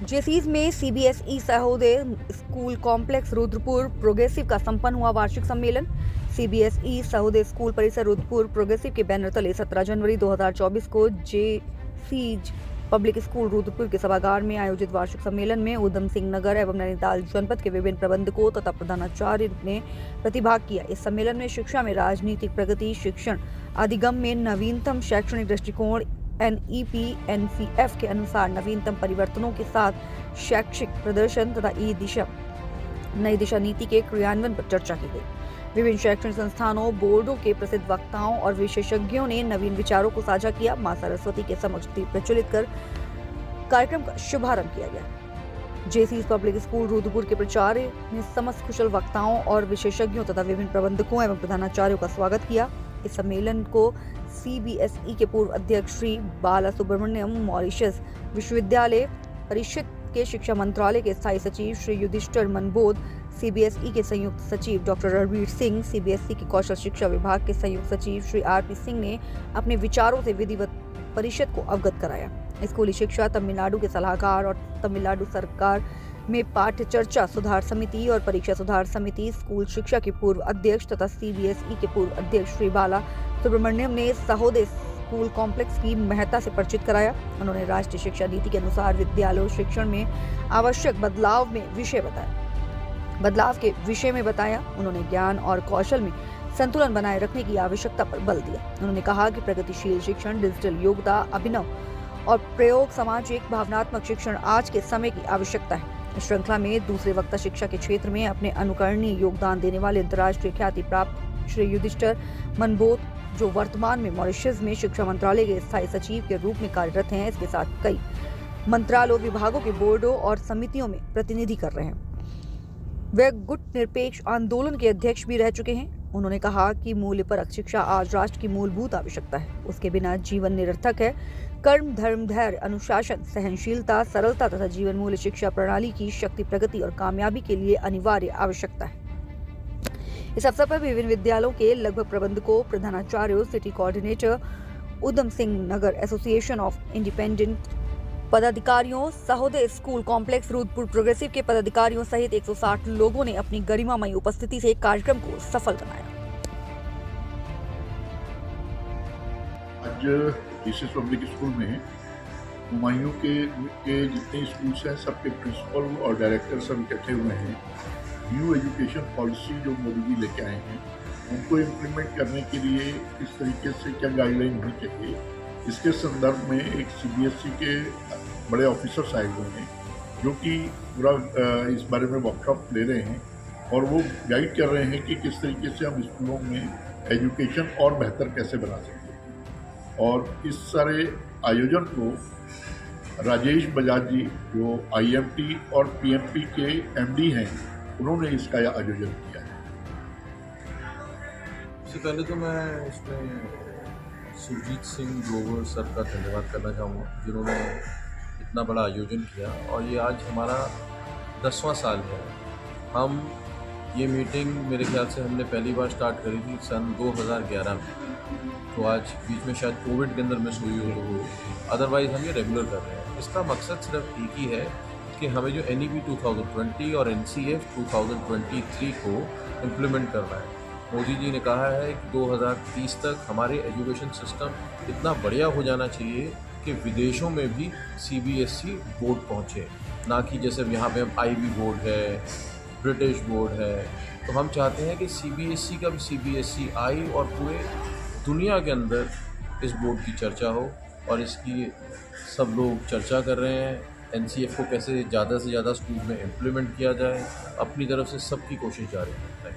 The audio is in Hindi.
जेसीज में CBSE Sahodaya school complex Rudrapur progressive का संपन्न हुआ वार्षिक सम्मेलन। सीबीएसई सहोदय स्कूल परिसर रुद्रपुर प्रोग्रेसिव के बैनर तले 17 जनवरी 2024 को जेसीज पब्लिक स्कूल रुद्रपुर के सभागार में आयोजित वार्षिक सम्मेलन में उधम सिंह नगर एवं नैनीताल जनपद के विभिन्न प्रबंधकों तथा प्रधानाचार्य ने प्रतिभाग किया। इस सम्मेलन में शिक्षा में राजनीतिक प्रगति, शिक्षण अधिगम में नवीनतम शैक्षणिक दृष्टिकोण, एनईपी एनसीएफ के अनुसार नवीनतम परिवर्तनों के साथ शैक्षिक प्रदर्शन तथा नई दिशा नीति के क्रियान्वयन पर चर्चा की गई। विभिन्न शैक्षणिक संस्थानों, बोर्डों के प्रसिद्ध वक्ताओं और विशेषज्ञों ने नवीन विचारों को साझा किया। मां सरस्वती के समक्ष दीप प्रज्वलित कर कार्यक्रम का शुभारंभ किया गया। जेसीज पब्लिक स्कूल रुद्रपुर के प्राचार्य ने समस्त कुशल वक्ताओं और विशेषज्ञों तथा विभिन्न प्रबंधकों एवं प्रधानाचार्यों का स्वागत किया। इस सम्मेलन को सीबीएसई के पूर्व अध्यक्ष श्री बाला सुब्रमण्यम, मॉरिशस विश्वविद्यालय परिषद के शिक्षा मंत्रालय के स्थायी सचिव श्री युधिष्ठिर मनबोध, सीबीएसई के संयुक्त सचिव डॉक्टर रणवीर सिंह, सीबीएसई के कौशल शिक्षा विभाग के संयुक्त सचिव श्री आरपी सिंह ने अपने विचारों से विधिवत परिषद को अवगत कराया। स्कूली शिक्षा तमिलनाडु के सलाहकार और तमिलनाडु सरकार में पाठ्य चर्चा सुधार समिति और परीक्षा सुधार समिति, स्कूल शिक्षा के पूर्व अध्यक्ष तथा सीबीएसई के पूर्व अध्यक्ष श्री बाला सुब्रमण्यम ने सहोदय स्कूल कॉम्प्लेक्स की महत्ता से परिचित कराया। उन्होंने राष्ट्रीय शिक्षा नीति के अनुसार विद्यालय शिक्षण में आवश्यक बदलाव के विषय में बताया। उन्होंने ज्ञान और कौशल में संतुलन बनाए रखने की आवश्यकता पर बल दिया। उन्होंने कहा कि प्रगतिशील शिक्षण, डिजिटल योग्यता, अभिनव और प्रयोग, सामाजिक भावनात्मक शिक्षण आज के समय की आवश्यकता है। इस श्रृंखला में दूसरे वक्ता शिक्षा के क्षेत्र में अपने अनुकरणीय योगदान देने वाले अंतर्राष्ट्रीय ख्याति प्राप्त श्री युधिष्ठिर मनबोध, जो वर्तमान में मॉरिशस में शिक्षा मंत्रालय के स्थायी सचिव के रूप में कार्यरत हैं, इसके साथ कई मंत्रालयों, विभागों के बोर्डों और समितियों में प्रतिनिधि कर रहे हैं। वे गुट निरपेक्ष आंदोलन के अध्यक्ष भी रह चुके हैं। उन्होंने कहा कि मूल्यपरक शिक्षा आज राष्ट्र की मूलभूत आवश्यकता है। उसके बिना जीवन निरर्थक है। कर्म, धर्म, धैर्य, अनुशासन, सहनशीलता, सरलता तथा जीवन मूल्य शिक्षा प्रणाली की शक्ति, प्रगति और कामयाबी के लिए अनिवार्य आवश्यकता है। इस अवसर पर विभिन्न विद्यालयों के लगभग प्रबंधकों, प्रधानाचार्यों, city coordinator, Udham Singh Nagar association of independent पदाधिकारियों, Sahodaya school complex Rudrapur progressive के पदाधिकारियों सहित 160 लोगों ने अपनी गरिमामयी उपस्थिति से कार्यक्रम को सफल बनाया। आज जेसीज पब्लिक स्कूल में हुमायूं के जितने स्कूल्स हैं, सबके प्रिंसिपल और डायरेक्टर सब इकट्ठे हुए हैं। न्यू एजुकेशन पॉलिसी जो मोदी जी लेके आए हैं, उनको इम्प्लीमेंट करने के लिए किस तरीके से क्या गाइडलाइन होनी चाहिए, इसके संदर्भ में एक सीबीएसई के बड़े ऑफिसर्स आए हुए हैं जो कि पूरा इस बारे में वर्कशॉप ले रहे हैं और वो गाइड कर रहे हैं कि किस तरीके से हम स्कूलों में एजुकेशन और बेहतर कैसे बना सकते हैं। और इस सारे आयोजन को राजेश बजाज जी, जो आईएमटी और पीएमपी के एमडी हैं, उन्होंने इसका आयोजन किया है। सबसे पहले तो मैं इसमें सुरजीत सिंह ग्रोवर सर का धन्यवाद करना चाहूँगा, जिन्होंने इतना बड़ा आयोजन किया। और ये आज हमारा 10वां साल है। हम ये मीटिंग मेरे ख्याल से हमने पहली बार स्टार्ट करी थी सन 2011 में, तो आज बीच में शायद कोविड के अंदर मिस हुई हो, अदरवाइज़ हम ये रेगुलर कर रहे हैं। इसका मकसद सिर्फ एक ही है कि हमें जो NEP 2020 और NCF 2023 को इम्प्लीमेंट करना है। मोदी जी ने कहा है कि 2030 तक हमारे एजुकेशन सिस्टम इतना बढ़िया हो जाना चाहिए कि विदेशों में भी सीबीएसई बोर्ड पहुँचे, ना कि जैसे यहाँ पे हम IB बोर्ड है, ब्रिटिश बोर्ड है। तो हम चाहते हैं कि सीबीएसई का भी CBSE आए और पूरे दुनिया के अंदर इस बोर्ड की चर्चा हो, और इसकी सब लोग चर्चा कर रहे हैं। NCF को कैसे ज़्यादा से ज़्यादा स्कूल में इम्प्लीमेंट किया जाए, अपनी तरफ से सबकी कोशिश जारी है।